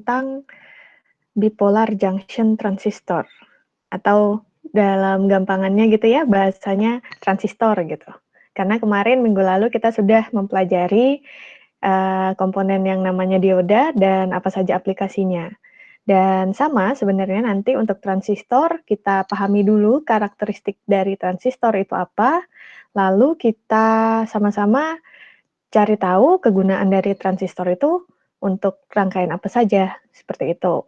tentang bipolar junction transistor atau dalam gampangannya gitu ya, bahasanya transistor gitu. Karena kemarin minggu lalu kita sudah mempelajari komponen yang namanya dioda dan apa saja aplikasinya. Dan sama sebenarnya nanti untuk transistor kita pahami dulu karakteristik dari transistor itu apa, lalu kita sama-sama cari tahu kegunaan dari transistor itu untuk rangkaian apa saja, seperti itu.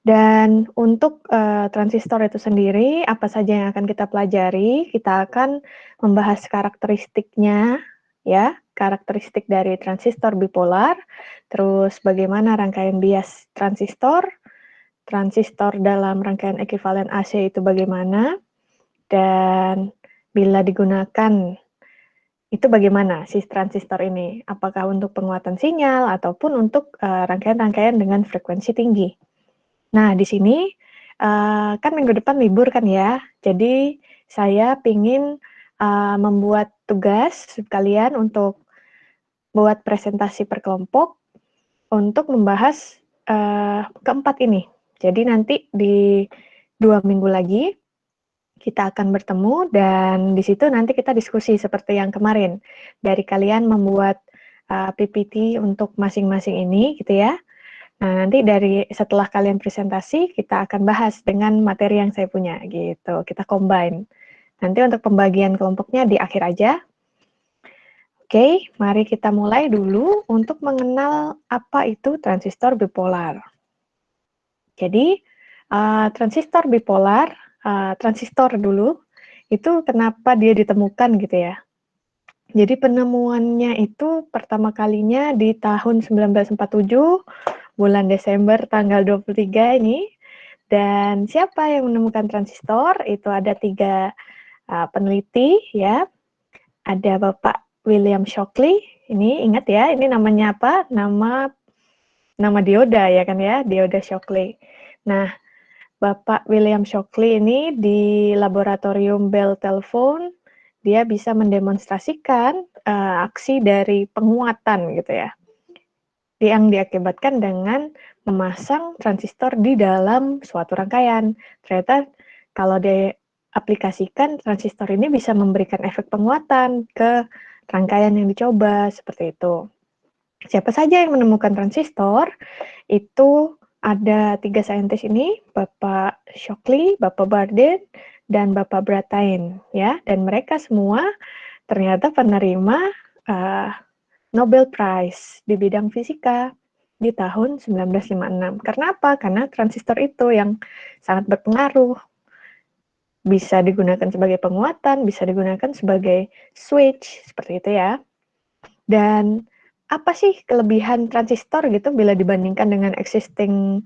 Dan untuk transistor itu sendiri, apa saja yang akan kita pelajari, kita akan membahas karakteristiknya, ya, karakteristik dari transistor bipolar, terus bagaimana rangkaian bias transistor, transistor dalam rangkaian ekuivalen AC itu bagaimana, dan bila digunakan itu bagaimana si transistor ini, apakah untuk penguatan sinyal ataupun untuk rangkaian-rangkaian dengan frekuensi tinggi. Nah, di sini kan minggu depan libur kan ya, jadi saya pingin membuat tugas kalian untuk buat presentasi per kelompok untuk membahas keempat ini. Jadi nanti di 2 minggu lagi kita akan bertemu dan di situ nanti kita diskusi seperti yang kemarin. Dari kalian membuat PPT untuk masing-masing ini gitu ya. Nah, nanti setelah kalian presentasi, kita akan bahas dengan materi yang saya punya, gitu. Kita combine. Nanti untuk pembagian kelompoknya di akhir aja. Oke, mari kita mulai dulu untuk mengenal apa itu transistor bipolar. Jadi, transistor bipolar, transistor dulu, itu kenapa dia ditemukan gitu ya. Jadi penemuannya itu pertama kalinya di tahun 1947, bulan Desember tanggal 23 ini. Dan siapa yang menemukan transistor? Itu ada 3 peneliti ya. Ada Bapak William Shockley. Ini ingat ya, ini namanya apa? Nama dioda ya kan ya, dioda Shockley. Nah, Bapak William Shockley ini di laboratorium Bell Telephone, dia bisa mendemonstrasikan aksi dari penguatan gitu ya, yang diakibatkan dengan memasang transistor di dalam suatu rangkaian. Ternyata kalau diaplikasikan, transistor ini bisa memberikan efek penguatan ke rangkaian yang dicoba, seperti itu. Siapa saja yang menemukan transistor? Itu ada 3 saintis ini, Bapak Shockley, Bapak Bardeen, dan Bapak Brattain, ya. Dan mereka semua ternyata penerima Nobel Prize di bidang fisika di tahun 1956. Karena apa? Karena transistor itu yang sangat berpengaruh. Bisa digunakan sebagai penguatan, bisa digunakan sebagai switch, seperti itu ya. Dan apa sih kelebihan transistor gitu bila dibandingkan dengan existing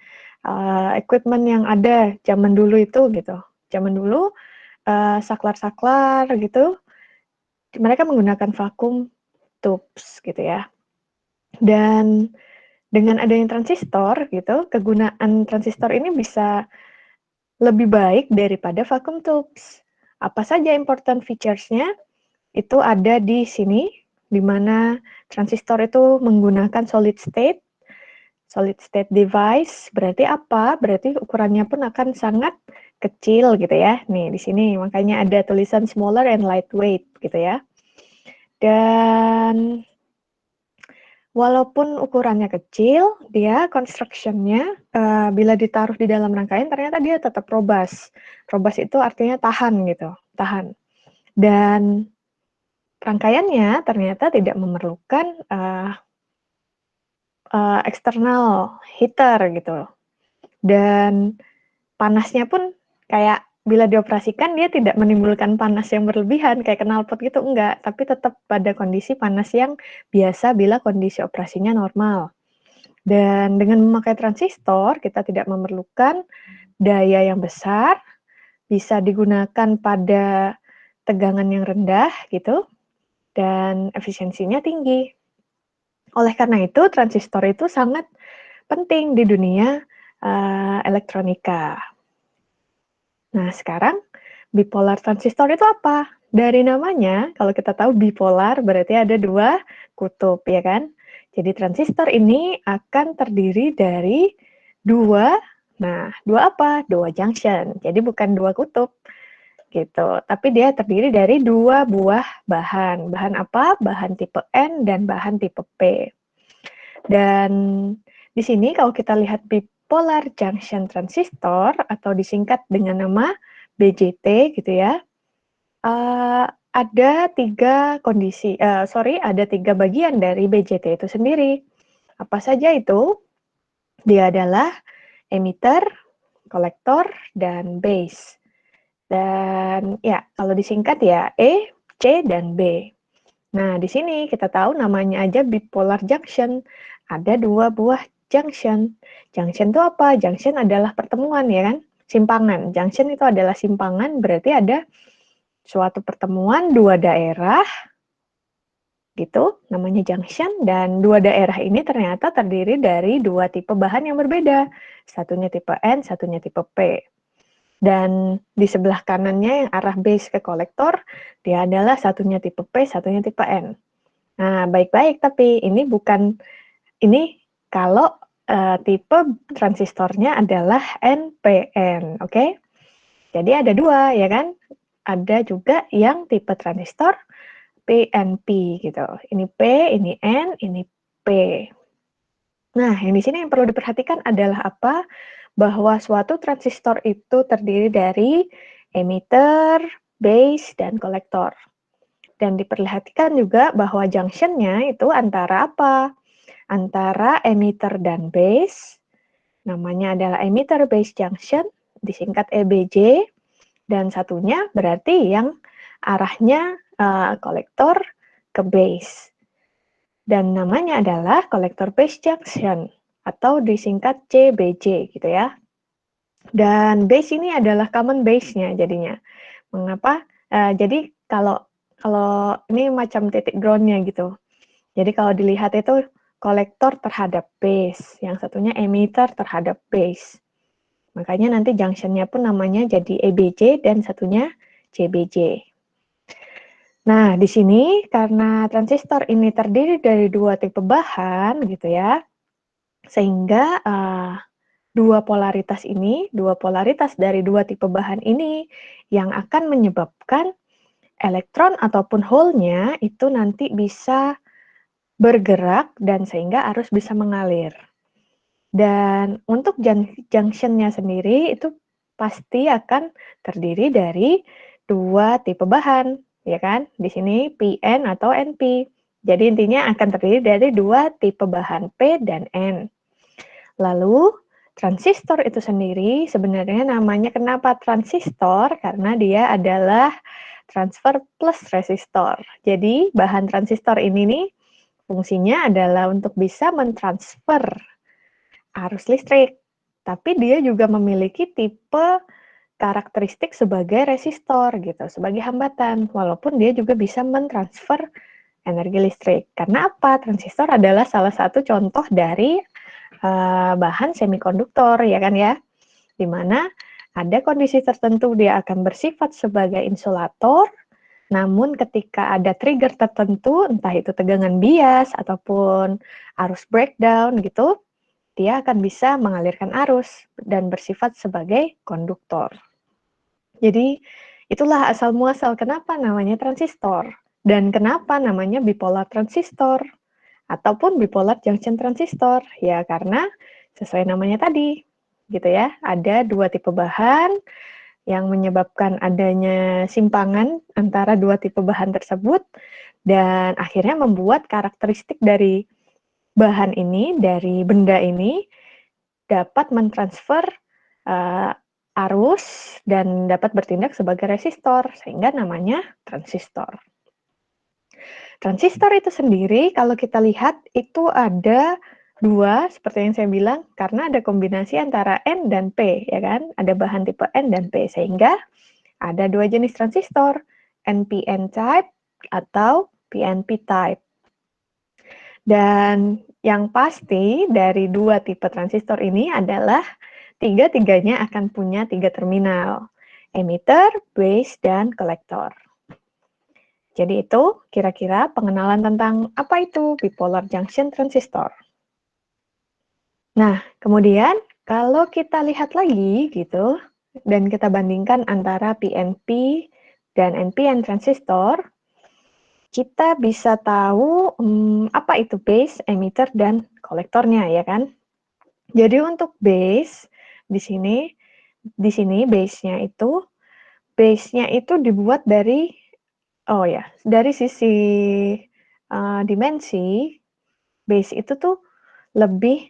equipment yang ada zaman dulu itu gitu. Zaman dulu saklar-saklar gitu, mereka menggunakan vacuum tubes gitu ya. Dan dengan adanya transistor gitu, kegunaan transistor ini bisa lebih baik daripada vacuum tubes. Apa saja important features-nya? Itu ada di sini, di mana transistor itu menggunakan solid state. Solid state device berarti apa? Berarti ukurannya pun akan sangat kecil gitu ya. Nih di sini makanya ada tulisan smaller and lightweight gitu ya. Dan walaupun ukurannya kecil, dia construction-nya bila ditaruh di dalam rangkaian ternyata dia tetap robust. Robust itu artinya tahan gitu, tahan. Dan rangkaiannya ternyata tidak memerlukan eksternal heater gitu. Dan panasnya pun kayak bila dioperasikan dia tidak menimbulkan panas yang berlebihan kayak knalpot gitu, enggak, tapi tetap pada kondisi panas yang biasa bila kondisi operasinya normal. Dan dengan memakai transistor, kita tidak memerlukan daya yang besar, bisa digunakan pada tegangan yang rendah gitu, dan efisiensinya tinggi. Oleh karena itu, transistor itu sangat penting di dunia elektronika. Nah, sekarang bipolar transistor itu apa? Dari namanya, kalau kita tahu bipolar berarti ada 2 kutub, ya kan? Jadi transistor ini akan terdiri dari dua apa? Dua junction. Jadi bukan dua kutub gitu. Tapi dia terdiri dari dua buah bahan. Bahan apa? Bahan tipe N dan bahan tipe P. Dan di sini kalau kita lihat bipolar junction transistor atau disingkat dengan nama BJT gitu ya. Ada tiga bagian dari BJT itu sendiri. Apa saja itu? Dia adalah emitter, kolektor, dan base. Dan ya, kalau disingkat ya E, C, dan B. Nah, di sini kita tahu namanya aja bipolar junction. Ada dua buah junction. Junction itu apa? Junction adalah pertemuan ya kan? Simpangan. Junction itu adalah simpangan, berarti ada suatu pertemuan dua daerah gitu, namanya junction, dan dua daerah ini ternyata terdiri dari dua tipe bahan yang berbeda. Satunya tipe N, satunya tipe P. Dan di sebelah kanannya yang arah base ke kolektor, dia adalah satunya tipe P, satunya tipe N. Nah, baik-baik, tapi ini kalau tipe transistornya adalah NPN, oke? Jadi ada dua, ya kan? Ada juga yang tipe transistor PNP gitu. Ini P, ini N, ini P. Nah, yang di sini yang perlu diperhatikan adalah apa? Bahwa suatu transistor itu terdiri dari emitter, base, dan kolektor. Dan diperhatikan juga bahwa junction-nya itu antara apa? Antara emitter dan base. Namanya adalah emitter base junction, disingkat EBJ. Dan satunya berarti yang arahnya kolektor ke base. Dan namanya adalah kolektor base junction atau disingkat CBJ gitu ya. Dan base ini adalah common base-nya jadinya. Mengapa? Jadi kalau ini macam titik ground-nya gitu. Jadi kalau dilihat itu kolektor terhadap base, yang satunya emitter terhadap base. Makanya nanti junction-nya pun namanya jadi EBJ dan satunya CBJ. Nah, di sini karena transistor ini terdiri dari dua tipe bahan gitu ya, sehingga dua polaritas dari dua tipe bahan ini yang akan menyebabkan elektron ataupun hole-nya itu nanti bisa bergerak dan sehingga arus bisa mengalir. Dan untuk junction-nya sendiri itu pasti akan terdiri dari dua tipe bahan, ya kan? Di sini PN atau NP. Jadi intinya akan terdiri dari dua tipe bahan P dan N. Lalu transistor itu sendiri sebenarnya namanya kenapa transistor? Karena dia adalah transfer plus resistor. Jadi bahan transistor ini nih fungsinya adalah untuk bisa mentransfer arus listrik. Tapi dia juga memiliki tipe karakteristik sebagai resistor gitu, sebagai hambatan. Walaupun dia juga bisa mentransfer energi listrik. Karena apa? Transistor adalah salah satu contoh dari bahan semikonduktor, ya kan ya? Di mana ada kondisi tertentu dia akan bersifat sebagai insulator, namun ketika ada trigger tertentu, entah itu tegangan bias ataupun arus breakdown gitu, dia akan bisa mengalirkan arus dan bersifat sebagai konduktor. Jadi itulah asal muasal kenapa namanya transistor dan kenapa namanya bipolar transistor ataupun bipolar junction transistor. Ya karena sesuai namanya tadi gitu ya, ada dua tipe bahan yang menyebabkan adanya simpangan antara dua tipe bahan tersebut dan akhirnya membuat karakteristik dari bahan ini, dari benda ini dapat mentransfer arus dan dapat bertindak sebagai resistor sehingga namanya transistor. Transistor itu sendiri kalau kita lihat itu ada dua seperti yang saya bilang karena ada kombinasi antara N dan P ya kan, ada bahan tipe N dan P sehingga ada dua jenis transistor, NPN type atau PNP type. Dan yang pasti dari dua tipe transistor ini adalah tiga-tiganya akan punya tiga terminal, emitter, base, dan kolektor. Jadi itu kira-kira pengenalan tentang apa itu bipolar junction transistor. Nah, kemudian kalau kita lihat lagi gitu, dan kita bandingkan antara PNP dan NPN transistor, kita bisa tahu apa itu base, emitter, dan kolektornya, ya kan? Jadi untuk base di sini base-nya itu dibuat dari dari sisi dimensi, base itu tuh lebih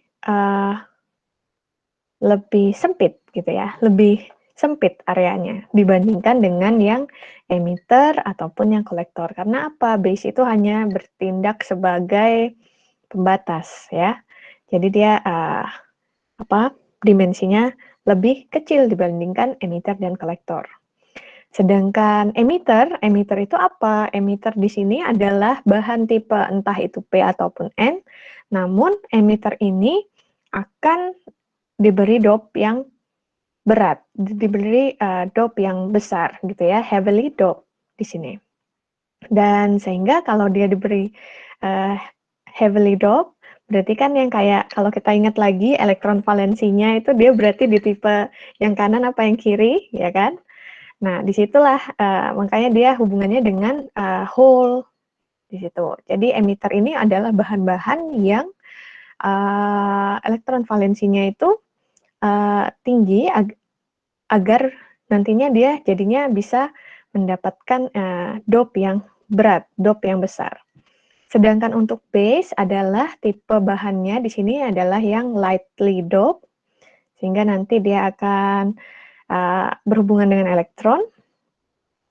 lebih sempit gitu ya, lebih sempit areanya dibandingkan dengan yang emitter ataupun yang kolektor. Karena apa? Base itu hanya bertindak sebagai pembatas ya. Jadi dia dimensinya lebih kecil dibandingkan emitter dan kolektor. Sedangkan emitter itu apa? Emitter di sini adalah bahan tipe entah itu P ataupun N, namun emitter ini akan diberi dop yang berat, diberi dop yang besar gitu ya, heavily dop di sini. Dan sehingga kalau dia diberi heavily dop, berarti kan yang kayak kalau kita ingat lagi elektron valensinya itu dia berarti di tipe yang kanan apa yang kiri, ya kan? Nah, disitulah makanya dia hubungannya dengan hole di situ. Jadi emitter ini adalah bahan-bahan yang elektron valensinya itu tinggi agar nantinya dia jadinya bisa mendapatkan dop yang berat, dop yang besar. Sedangkan untuk base adalah tipe bahannya di sini adalah yang lightly doped, sehingga nanti dia akan berhubungan dengan elektron.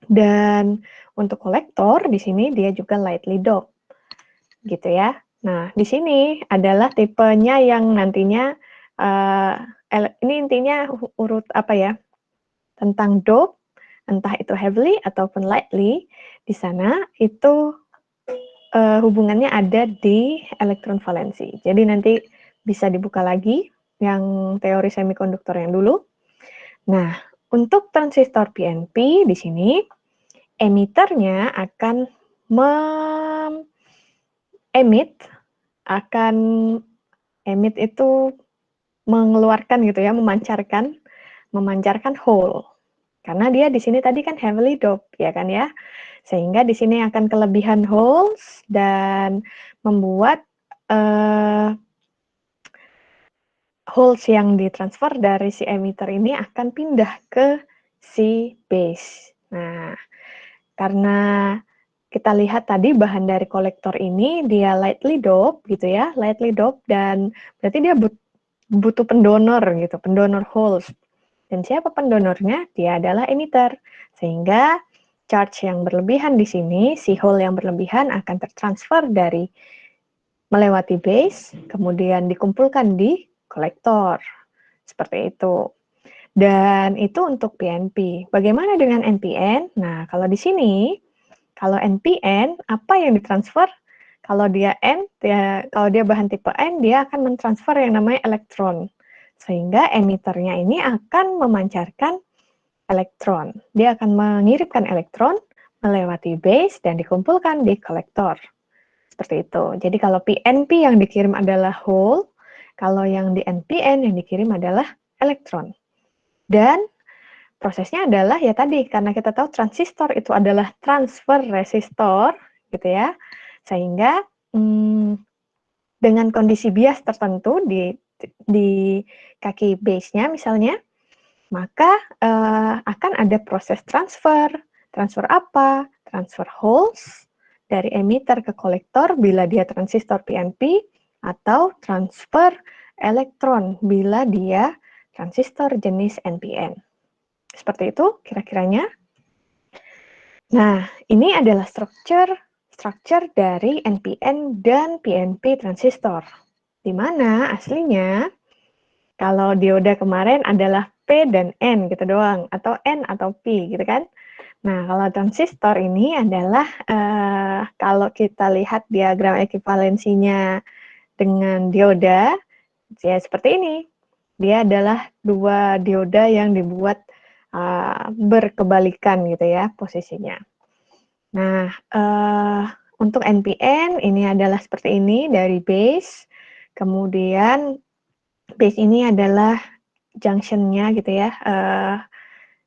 Dan untuk kolektor di sini dia juga lightly doped, gitu ya. Nah, di sini adalah tipenya yang nantinya ini intinya urut apa ya? Tentang dope, entah itu heavily ataupun lightly, di sana itu hubungannya ada di elektron valensi. Jadi nanti bisa dibuka lagi yang teori semikonduktor yang dulu. Nah, untuk transistor PNP di sini emiternya akan emit itu mengeluarkan gitu ya, memancarkan hole. Karena dia di sini tadi kan heavily doped ya kan ya. Sehingga di sini akan kelebihan holes dan membuat holes yang ditransfer dari si emitter ini akan pindah ke si base. Nah, karena kita lihat tadi bahan dari kolektor ini dia lightly doped gitu ya, lightly doped dan berarti dia butuh pendonor gitu, pendonor holes. Dan siapa pendonornya? Dia adalah emitter. Sehingga charge yang berlebihan di sini, si hole yang berlebihan akan tertransfer dari melewati base, kemudian dikumpulkan di kolektor. Seperti itu. Dan itu untuk PNP. Bagaimana dengan NPN? Nah, kalau di sini, kalau NPN, apa yang ditransfer? Kalau dia kalau dia bahan tipe N, dia akan mentransfer yang namanya elektron. Sehingga emiternya ini akan memancarkan elektron. Dia akan mengirimkan elektron melewati base dan dikumpulkan di kolektor. Seperti itu. Jadi kalau PNP yang dikirim adalah hole, kalau yang di NPN yang dikirim adalah elektron. Dan prosesnya adalah ya tadi, karena kita tahu transistor itu adalah transfer resistor, gitu ya. Sehingga dengan kondisi bias tertentu di kaki base-nya misalnya, maka akan ada proses transfer. Transfer apa? Transfer holes dari emitter ke kolektor bila dia transistor PNP, atau transfer elektron bila dia transistor jenis NPN. Seperti itu kira-kiranya. Nah, ini adalah structure dari NPN dan PNP transistor. Di mana aslinya kalau dioda kemarin adalah P dan N gitu doang, atau N atau P gitu kan. Nah, kalau transistor ini adalah kalau kita lihat diagram ekivalensinya dengan dioda, ya seperti ini. Dia adalah dua dioda yang dibuat berkebalikan gitu ya posisinya. Nah, untuk NPN ini adalah seperti ini dari base, kemudian base ini adalah junction-nya gitu ya,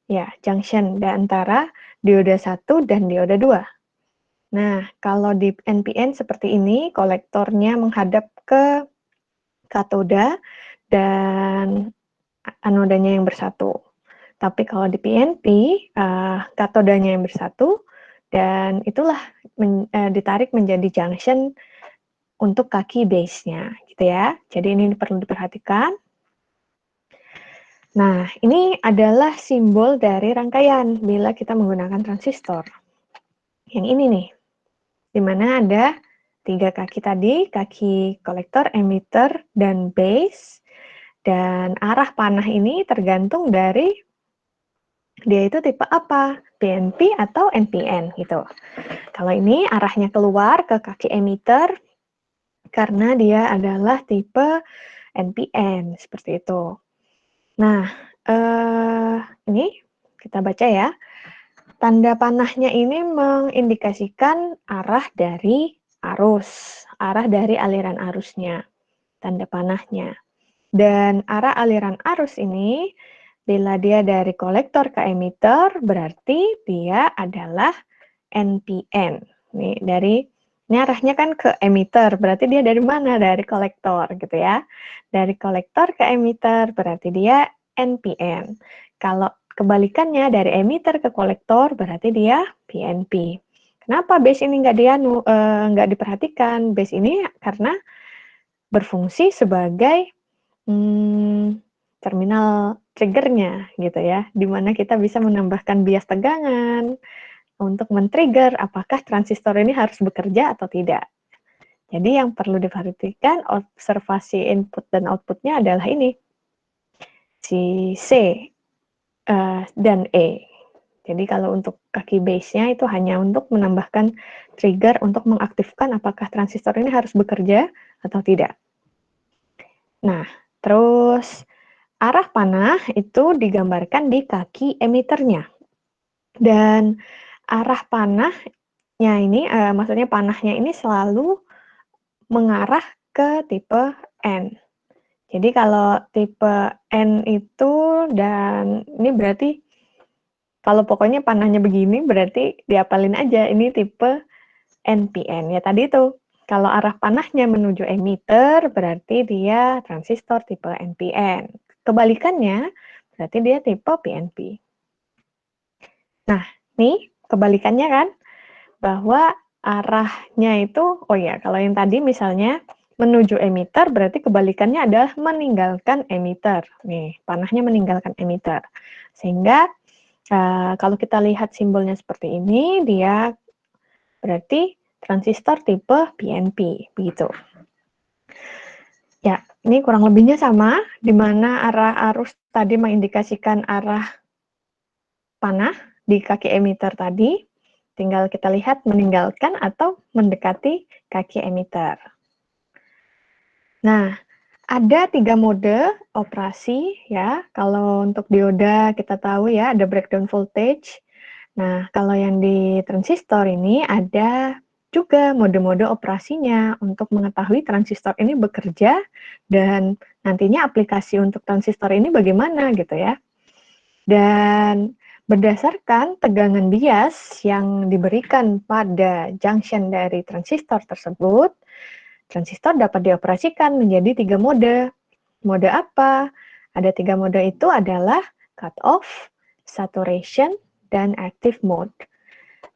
ya junction di antara dioda 1 dan dioda 2. Nah, kalau di NPN seperti ini, kolektornya menghadap ke katoda dan anodanya yang bersatu. Tapi kalau di PNP, katodanya yang bersatu, dan itulah ditarik menjadi junction untuk kaki base-nya, gitu ya. Jadi ini perlu diperhatikan. Nah, ini adalah simbol dari rangkaian bila kita menggunakan transistor. Yang ini nih, di mana ada 3 kaki tadi, kaki kolektor, emitter, dan base. Dan arah panah ini tergantung dari dia itu tipe apa, PNP atau NPN gitu. Kalau ini arahnya keluar ke kaki emitter karena dia adalah tipe NPN, seperti itu. Nah, ini kita baca ya. Tanda panahnya ini mengindikasikan arah dari arus, arah dari aliran arusnya, tanda panahnya. Dan arah aliran arus ini, bila dia dari kolektor ke emitter, berarti dia adalah NPN. Ini arahnya kan ke emitter, berarti dia dari mana? Dari kolektor gitu ya. Dari kolektor ke emitter, berarti dia NPN. Kalau kebalikannya dari emitter ke kolektor, berarti dia PNP. Kenapa base ini nggak diperhatikan? Base ini karena berfungsi sebagai terminal triggernya gitu ya, di mana kita bisa menambahkan bias tegangan untuk men-trigger apakah transistor ini harus bekerja atau tidak. Jadi yang perlu diperhatikan observasi input dan outputnya adalah ini, si C dan E. Jadi kalau untuk kaki base-nya itu hanya untuk menambahkan trigger untuk mengaktifkan apakah transistor ini harus bekerja atau tidak. Nah, terus arah panah itu digambarkan di kaki emiternya. Dan arah panahnya ini, maksudnya panahnya ini selalu mengarah ke tipe N. Jadi kalau tipe N itu, dan ini berarti kalau pokoknya panahnya begini berarti diapalin aja ini tipe NPN. Ya tadi itu, kalau arah panahnya menuju emitter berarti dia transistor tipe NPN. Kebalikannya berarti dia tipe PNP. Nah, nih kebalikannya kan, bahwa arahnya itu, oh ya, kalau yang tadi misalnya menuju emitter, berarti kebalikannya adalah meninggalkan emitter. Nih, panahnya meninggalkan emitter. Sehingga kalau kita lihat simbolnya seperti ini, dia berarti transistor tipe PNP, begitu. Ya, ini kurang lebihnya sama, di mana arah arus tadi mengindikasikan arah panah di kaki emitter tadi, tinggal kita lihat meninggalkan atau mendekati kaki emitter. Nah, ada 3 mode operasi ya. Kalau untuk dioda kita tahu ya ada breakdown voltage. Nah, kalau yang di transistor ini ada juga mode-mode operasinya untuk mengetahui transistor ini bekerja dan nantinya aplikasi untuk transistor ini bagaimana gitu ya. Dan berdasarkan tegangan bias yang diberikan pada junction dari transistor tersebut, transistor dapat dioperasikan menjadi 3 mode. Mode apa? Ada 3 mode itu adalah cut-off, saturation, dan active mode.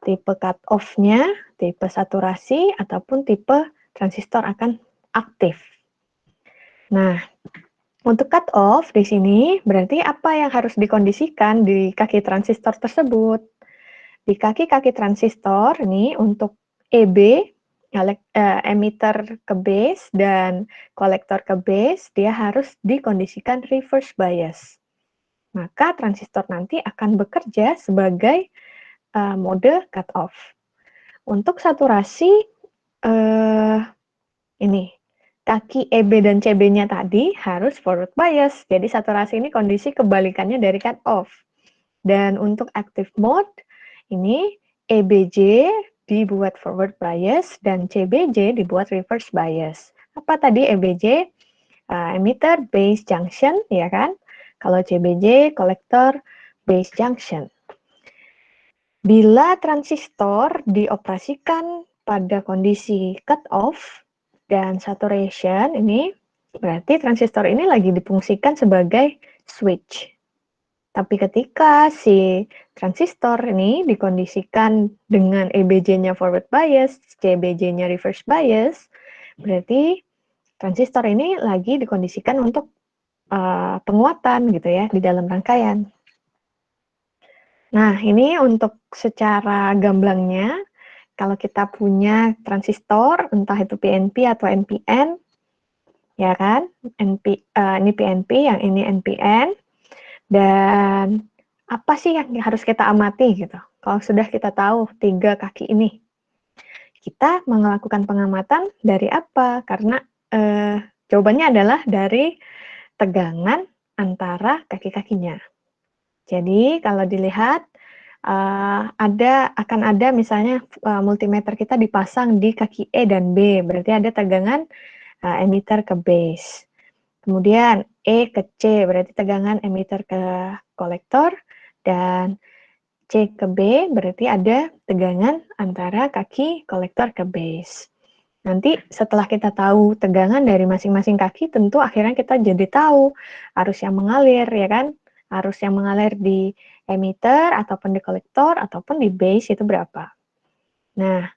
Tipe cut-off-nya, tipe saturasi, ataupun tipe transistor akan aktif. Nah, untuk cut off di sini berarti apa yang harus dikondisikan di kaki transistor tersebut. Di kaki-kaki transistor ini untuk EB, emitter ke base dan kolektor ke base, dia harus dikondisikan reverse bias. Maka transistor nanti akan bekerja sebagai mode cut off. Untuk saturasi, ini kaki EB dan CB-nya tadi harus forward bias. Jadi saturasi ini kondisi kebalikannya dari cut off. Dan untuk active mode, ini EBJ dibuat forward bias dan CBJ dibuat reverse bias. Apa tadi EBJ? Emitter base junction, ya kan? Kalau CBJ, collector base junction. Bila transistor dioperasikan pada kondisi cutoff dan saturation, ini berarti transistor ini lagi difungsikan sebagai switch. Tapi ketika si transistor ini dikondisikan dengan EBJ-nya forward bias, CBJ-nya reverse bias, berarti transistor ini lagi dikondisikan untuk penguatan gitu ya di dalam rangkaian. Nah, ini untuk secara gamblangnya, kalau kita punya transistor, entah itu PNP atau NPN, ya kan? Ini PNP, yang ini NPN. Dan apa sih yang harus kita amati gitu? Kalau sudah kita tahu 3 kaki ini, kita melakukan pengamatan dari apa? Karena jawabannya adalah dari tegangan antara kaki-kakinya. Jadi kalau dilihat akan ada misalnya multimeter kita dipasang di kaki E dan B, berarti ada tegangan emitter ke base. Kemudian E ke C, berarti tegangan emitter ke kolektor, dan C ke B, berarti ada tegangan antara kaki kolektor ke base. Nanti setelah kita tahu tegangan dari masing-masing kaki, tentu akhirnya kita jadi tahu arus yang mengalir, ya kan? Arus yang mengalir di emitter, ataupun di kolektor, ataupun di base itu berapa. Nah,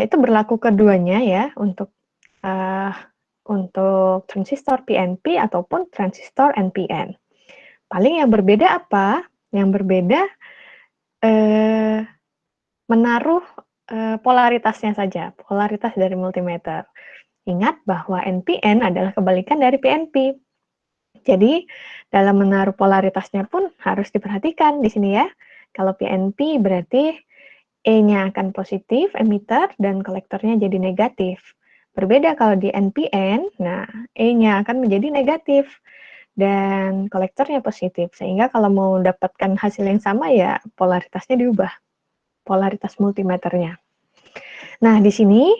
itu berlaku keduanya ya, untuk transistor PNP ataupun transistor NPN. Paling yang berbeda apa? Yang berbeda menaruh polaritasnya saja, polaritas dari multimeter. Ingat bahwa NPN adalah kebalikan dari PNP. Jadi, dalam menaruh polaritasnya pun harus diperhatikan di sini ya. Kalau PNP berarti E-nya akan positif, emitter, dan kolektornya jadi negatif. Berbeda kalau di NPN, nah E-nya akan menjadi negatif dan kolektornya positif. Sehingga kalau mau dapatkan hasil yang sama ya polaritasnya diubah, polaritas multimeternya. Nah di sini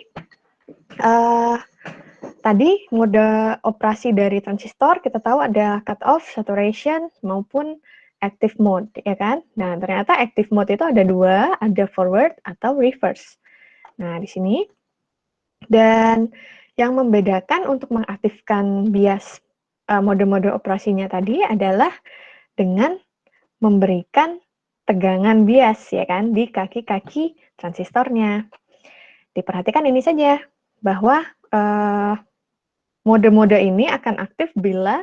tadi mode operasi dari transistor kita tahu ada cutoff, saturation, maupun active mode, ya kan? Nah ternyata active mode itu ada 2, ada forward atau reverse. Nah di sini, dan yang membedakan untuk mengaktifkan bias mode-mode operasinya tadi adalah dengan memberikan tegangan bias, ya kan, di kaki-kaki transistornya. Diperhatikan ini saja, bahwa mode-mode ini akan aktif bila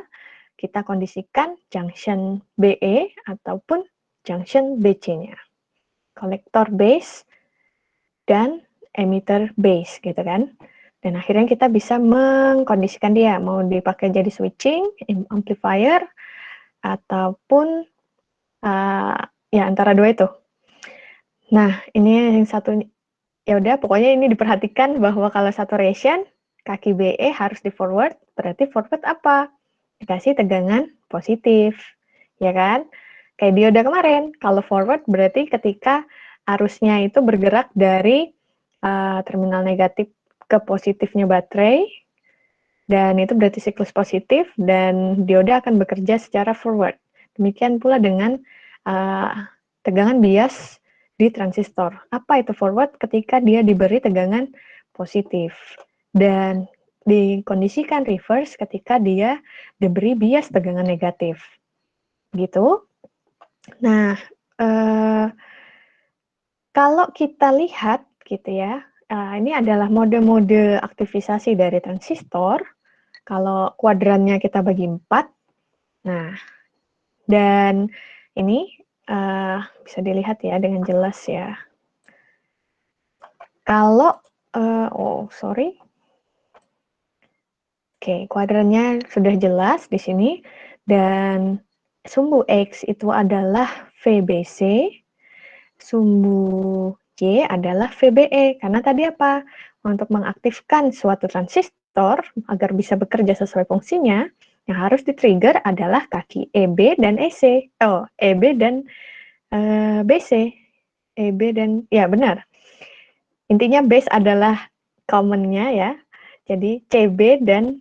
kita kondisikan junction BE ataupun junction BC-nya. Kolektor base dan emitter base, gitu kan. Dan akhirnya kita bisa mengkondisikan dia, mau dipakai jadi switching, amplifier, ataupun ya antara dua itu. Nah, ini yang satu, ya udah pokoknya ini diperhatikan bahwa kalau saturation, kaki BE harus di forward, berarti forward apa? Dikasih tegangan positif, ya kan? Kayak dioda kemarin, kalau forward berarti ketika arusnya itu bergerak dari terminal negatif ke positifnya baterai, dan itu berarti siklus positif, dan dioda akan bekerja secara forward. Demikian pula dengan tegangan bias di transistor. Apa itu forward? Ketika dia diberi tegangan positif. Dan dikondisikan reverse ketika dia diberi bias tegangan negatif. Gitu. Nah, kalau kita lihat gitu ya, ini adalah mode-mode aktivisasi dari transistor. Kalau kuadrannya kita bagi 4. Nah, dan ini bisa dilihat ya dengan jelas ya. Kalau, Oke, kuadrannya sudah jelas di sini. Dan sumbu X itu adalah VBC, sumbu Y adalah VBE. Karena tadi apa? Untuk mengaktifkan suatu transistor agar bisa bekerja sesuai fungsinya, yang harus di-trigger adalah kaki EB dan EC. EB dan BC. EB dan ya benar. Intinya base adalah common-nya ya. Jadi CB dan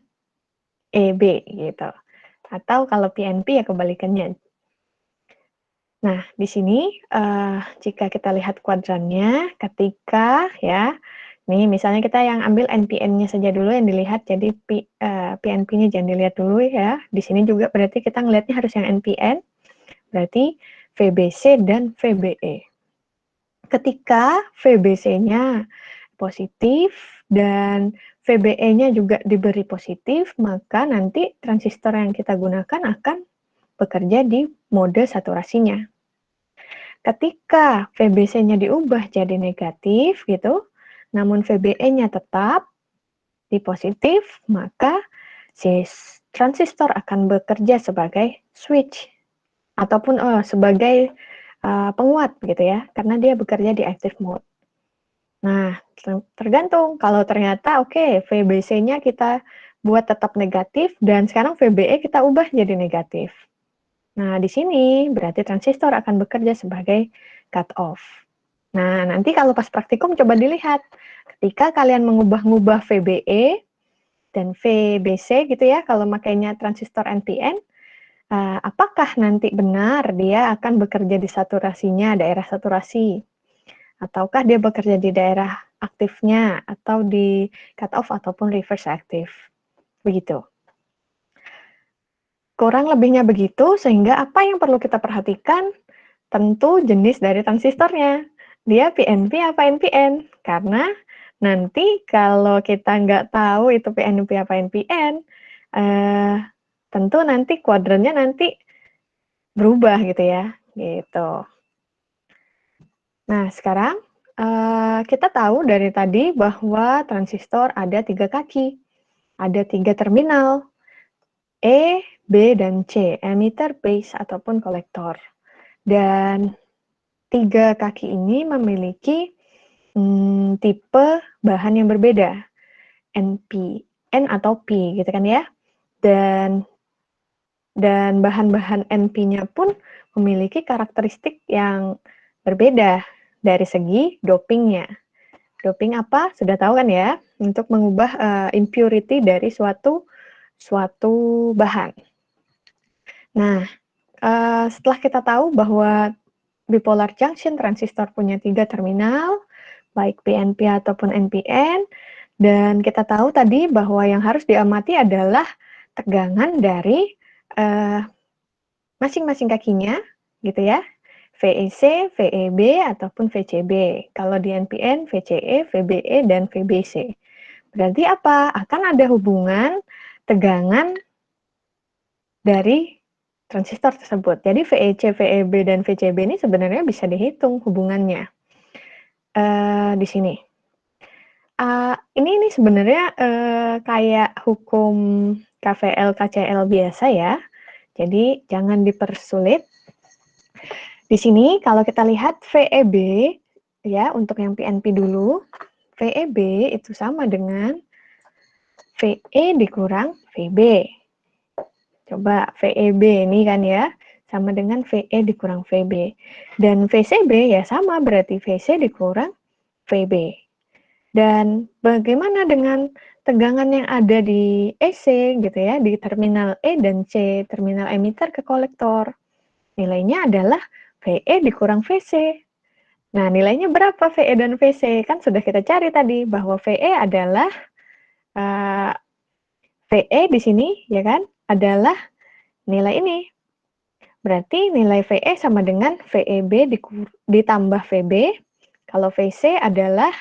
EB gitu. Atau kalau PNP ya kebalikannya. Nah, di sini jika kita lihat kuadrannya, ketika ya, nih misalnya kita yang ambil NPN-nya saja dulu yang dilihat, jadi PNP-nya jangan dilihat dulu ya. Di sini juga berarti kita ngelihatnya harus yang NPN, berarti VBC dan VBE. Ketika VBC-nya positif dan VBE-nya juga diberi positif, maka nanti transistor yang kita gunakan akan bekerja di mode saturasinya. Ketika VBC-nya diubah jadi negatif gitu, namun VBE-nya tetap di positif, maka si transistor akan bekerja sebagai switch ataupun sebagai penguat gitu ya, karena dia bekerja di active mode. Nah, tergantung kalau ternyata oke, VBC-nya kita buat tetap negatif dan sekarang VBE kita ubah jadi negatif. Nah, di sini berarti transistor akan bekerja sebagai cut off. Nah, nanti kalau pas praktikum coba dilihat. Ketika kalian mengubah-ngubah VBE dan VBC gitu ya, kalau makainya transistor NPN, apakah nanti benar dia akan bekerja di saturasinya, daerah saturasi? Ataukah dia bekerja di daerah aktifnya, atau di cut off ataupun reverse aktif? Begitu. Kurang lebihnya begitu, sehingga apa yang perlu kita perhatikan? Tentu jenis dari transistornya. Dia PNP apa NPN? Karena nanti kalau kita nggak tahu itu PNP apa NPN, tentu nanti kuadrannya nanti berubah gitu ya. Gitu. Nah, sekarang kita tahu dari tadi bahwa transistor ada 3 kaki. Ada 3 terminal, E, B, dan C, emitter, base, ataupun kolektor. Dan 3 kaki ini memiliki tipe bahan yang berbeda, N atau P gitu kan ya. Dan bahan-bahan NP-nya pun memiliki karakteristik yang berbeda dari segi dopingnya. Doping apa? Sudah tahu kan ya, untuk mengubah impurity dari suatu bahan. Nah, setelah kita tahu bahwa bipolar junction transistor punya 3 terminal, baik PNP ataupun NPN, dan kita tahu tadi bahwa yang harus diamati adalah tegangan dari masing-masing kakinya, gitu ya, VEC, VEB, ataupun VCB. Kalau di NPN, VCE, VBE, dan VBC. Berarti apa? Akan ada hubungan tegangan dari transistor tersebut. Jadi VEC, VEB, dan VCB ini sebenarnya bisa dihitung hubungannya. Di sini. Ini sebenarnya kayak hukum KVL, KCL biasa ya. Jadi jangan dipersulit. Di sini kalau kita lihat VEB ya untuk yang PNP dulu, VEB itu sama dengan VE dikurang VB. Coba VEB ini kan ya, sama dengan VE dikurang VB. Dan VCB ya sama, berarti VC dikurang VB. Dan bagaimana dengan tegangan yang ada di EC gitu ya, di terminal E dan C, terminal emitter ke kolektor. Nilainya adalah VE dikurang VC. Nah, nilainya berapa VE dan VC? Kan sudah kita cari tadi bahwa VE adalah VE di sini ya kan adalah nilai ini. Berarti nilai VE sama dengan VEB ditambah VB. Kalau VC adalah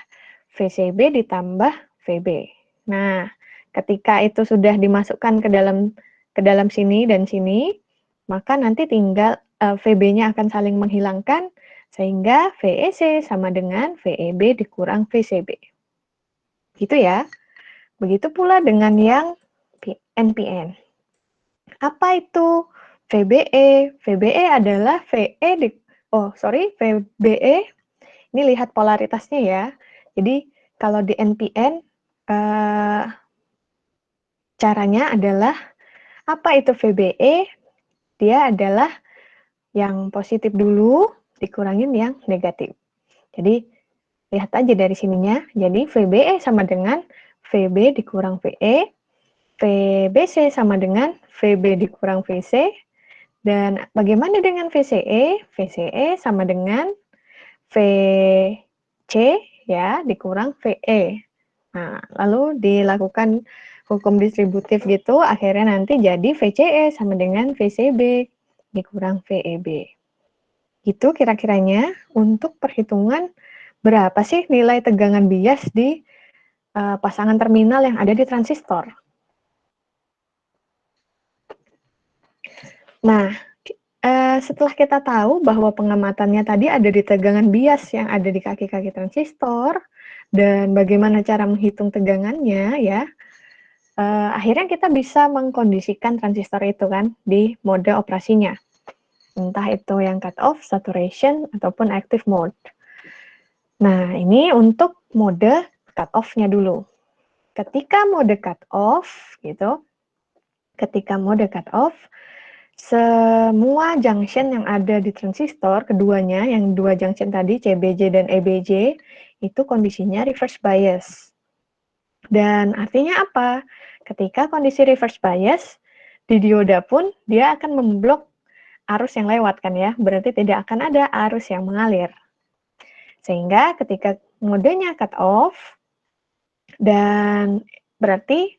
VCB ditambah VB. Nah, ketika itu sudah dimasukkan ke dalam sini dan sini, maka nanti tinggal VB-nya akan saling menghilangkan sehingga VEC sama dengan VEB dikurang VCB. Gitu ya. Begitu pula dengan yang NPN. Apa itu VBE? VBE adalah VBE. Ini lihat polaritasnya ya. Jadi kalau di NPN caranya adalah apa itu VBE? Dia adalah yang positif dulu dikurangin yang negatif. Jadi, lihat aja dari sininya. Jadi, VBE sama dengan VB dikurang VE, VBC sama dengan VB dikurang VC, dan bagaimana dengan VCE? VCE sama dengan VC ya dikurang VE. Nah, lalu dilakukan hukum distributif gitu, akhirnya nanti jadi VCE sama dengan VCB dikurang VEB. Gitu kira-kiranya untuk perhitungan berapa sih nilai tegangan bias di pasangan terminal yang ada di transistor. Nah, setelah kita tahu bahwa pengamatannya tadi ada di tegangan bias yang ada di kaki-kaki transistor, dan bagaimana cara menghitung tegangannya ya, akhirnya kita bisa mengkondisikan transistor itu kan di mode operasinya. Entah itu yang cut off, saturation, ataupun active mode. Nah, ini untuk mode cut off-nya dulu. Ketika mode cut off, gitu, ketika mode cut off, semua junction yang ada di transistor, keduanya, yang dua junction tadi, CBJ dan EBJ, itu kondisinya reverse bias. Dan artinya apa? Ketika kondisi reverse bias, di dioda pun dia akan memblok arus yang lewat kan ya, berarti tidak akan ada arus yang mengalir. Sehingga ketika modenya cut off, dan berarti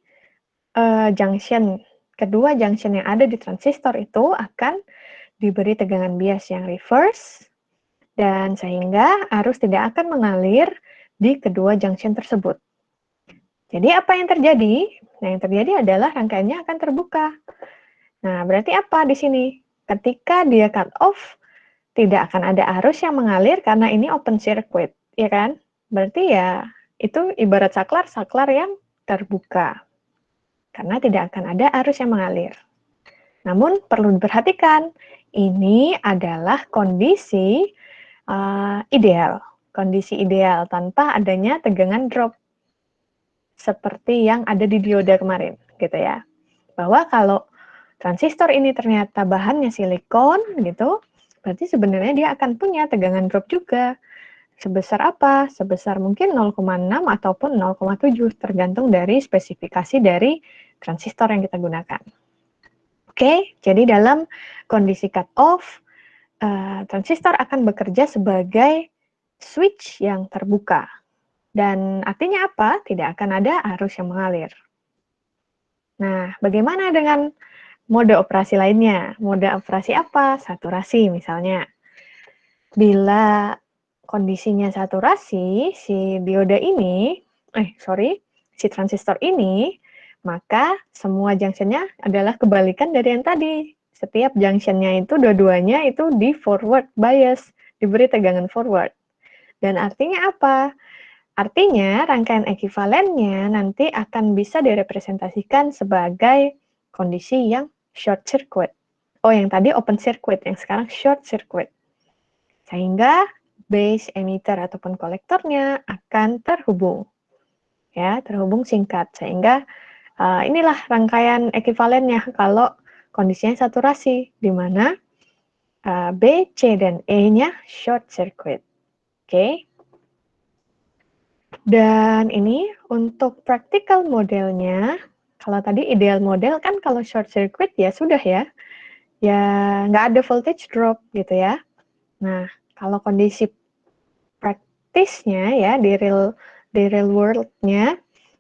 kedua junction yang ada di transistor itu akan diberi tegangan bias yang reverse, dan sehingga arus tidak akan mengalir di kedua junction tersebut. Jadi apa yang terjadi? Nah, yang terjadi adalah rangkaiannya akan terbuka. Nah, berarti apa di sini? Ketika dia cut off, tidak akan ada arus yang mengalir karena ini open circuit, ya kan? Berarti ya itu ibarat saklar yang terbuka. Karena tidak akan ada arus yang mengalir. Namun perlu diperhatikan, ini adalah kondisi ideal. Kondisi ideal tanpa adanya tegangan drop. Seperti yang ada di dioda kemarin, gitu ya. Bahwa kalau transistor ini ternyata bahannya silikon, gitu, berarti sebenarnya dia akan punya tegangan drop juga. Sebesar apa? Sebesar mungkin 0,6 ataupun 0,7, tergantung dari spesifikasi dari transistor yang kita gunakan. Oke, jadi dalam kondisi cut off, transistor akan bekerja sebagai switch yang terbuka. Dan artinya apa? Tidak akan ada arus yang mengalir. Nah, bagaimana dengan mode operasi lainnya? Mode operasi apa? Saturasi misalnya. Bila kondisinya saturasi, si dioda ini, si transistor ini, maka semua junctionnya adalah kebalikan dari yang tadi. Setiap junctionnya itu, dua-duanya itu di forward bias, diberi tegangan forward. Dan artinya apa? Artinya rangkaian ekivalennya nanti akan bisa direpresentasikan sebagai kondisi yang short circuit. Oh, yang tadi open circuit, yang sekarang short circuit. Sehingga base emitter ataupun kolektornya akan terhubung. Ya, terhubung singkat. Sehingga inilah rangkaian ekivalennya kalau kondisinya saturasi, di mana B, C, dan E-nya short circuit. Oke. Dan ini untuk practical modelnya, kalau tadi ideal model kan kalau short circuit ya sudah ya nggak ada voltage drop gitu ya. Nah, kalau kondisi praktisnya ya di real world-nya,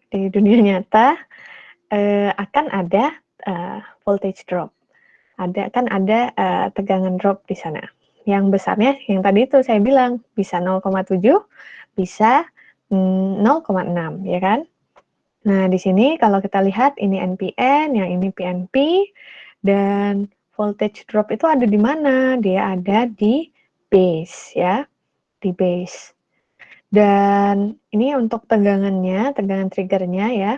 di dunia nyata, akan ada voltage drop. Ada tegangan drop di sana. Yang besarnya, yang tadi itu saya bilang, bisa 0,7, bisa 0,6, ya kan? Nah, di sini kalau kita lihat, ini NPN, yang ini PNP, dan voltage drop itu ada di mana? Dia ada di base, ya, di base. Dan ini untuk tegangannya, tegangan triggernya ya,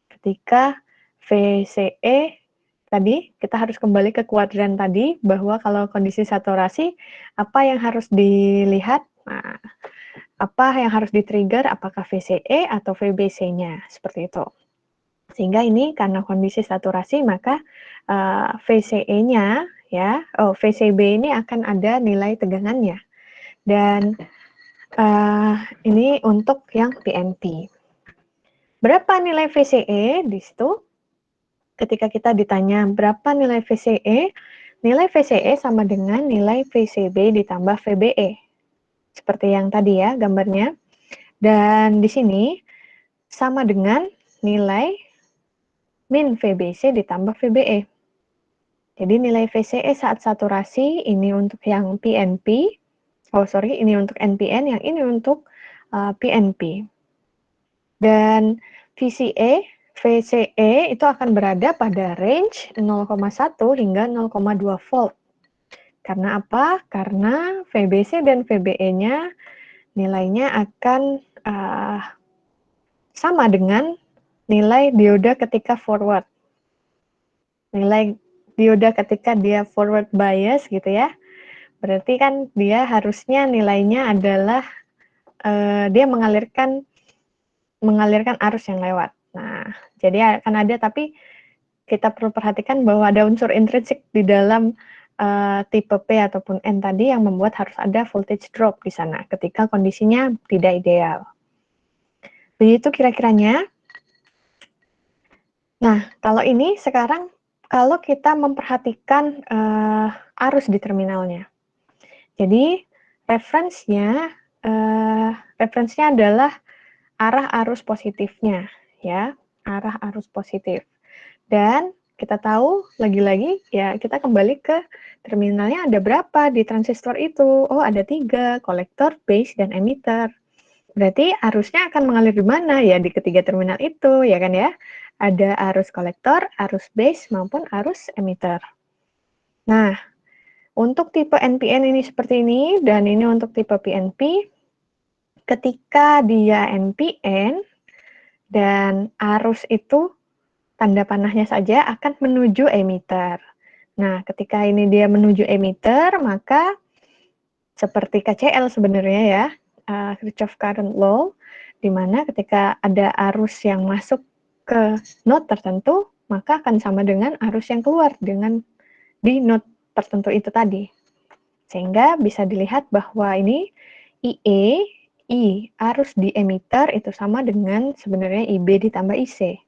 ketika VCE tadi, kita harus kembali ke kuadran tadi, bahwa kalau kondisi saturasi, apa yang harus dilihat? Nah, apa yang harus di-trigger, apakah VCE atau VBC-nya, seperti itu. Sehingga ini karena kondisi saturasi, maka VCE-nya, VCB ini akan ada nilai tegangannya. Dan Ini untuk yang PNP. Berapa nilai VCE di situ? Ketika kita ditanya berapa nilai VCE sama dengan nilai VCB ditambah VBE. Seperti yang tadi ya gambarnya. Dan di sini sama dengan nilai min VBC ditambah VBE. Jadi nilai VCE saat saturasi ini untuk yang PNP, ini untuk NPN, yang ini untuk PNP. Dan VCE itu akan berada pada range 0,1 hingga 0,2 volt. Karena apa? Karena VBC dan VBE-nya nilainya akan sama dengan nilai dioda ketika forward. Nilai dioda ketika dia forward bias gitu ya. Berarti kan dia harusnya nilainya adalah dia mengalirkan arus yang lewat. Nah, jadi akan ada, tapi kita perlu perhatikan bahwa ada unsur intrinsik di dalam tipe P ataupun N tadi yang membuat harus ada voltage drop di sana ketika kondisinya tidak ideal. Begitu kira-kiranya. Nah, kalau ini sekarang kalau kita memperhatikan arus di terminalnya. Jadi referensinya adalah arah arus positifnya, ya, arah arus positif. Dan kita tahu lagi-lagi ya kita kembali ke terminalnya ada berapa di transistor itu. Oh, ada 3, kolektor, base, dan emitter. Berarti arusnya akan mengalir di mana? Ya di ketiga terminal itu, ya kan ya. Ada arus kolektor, arus base, maupun arus emitter. Nah, untuk tipe NPN ini seperti ini, dan ini untuk tipe PNP. Ketika dia NPN, dan arus itu tanda panahnya saja akan menuju emitter. Nah, ketika ini dia menuju emitter, maka seperti KCL sebenarnya ya, Kirchhoff Current Law, di mana ketika ada arus yang masuk ke node tertentu, maka akan sama dengan arus yang keluar di node tertentu itu tadi. Sehingga bisa dilihat bahwa ini I arus di emitter itu sama dengan sebenarnya IB ditambah IC.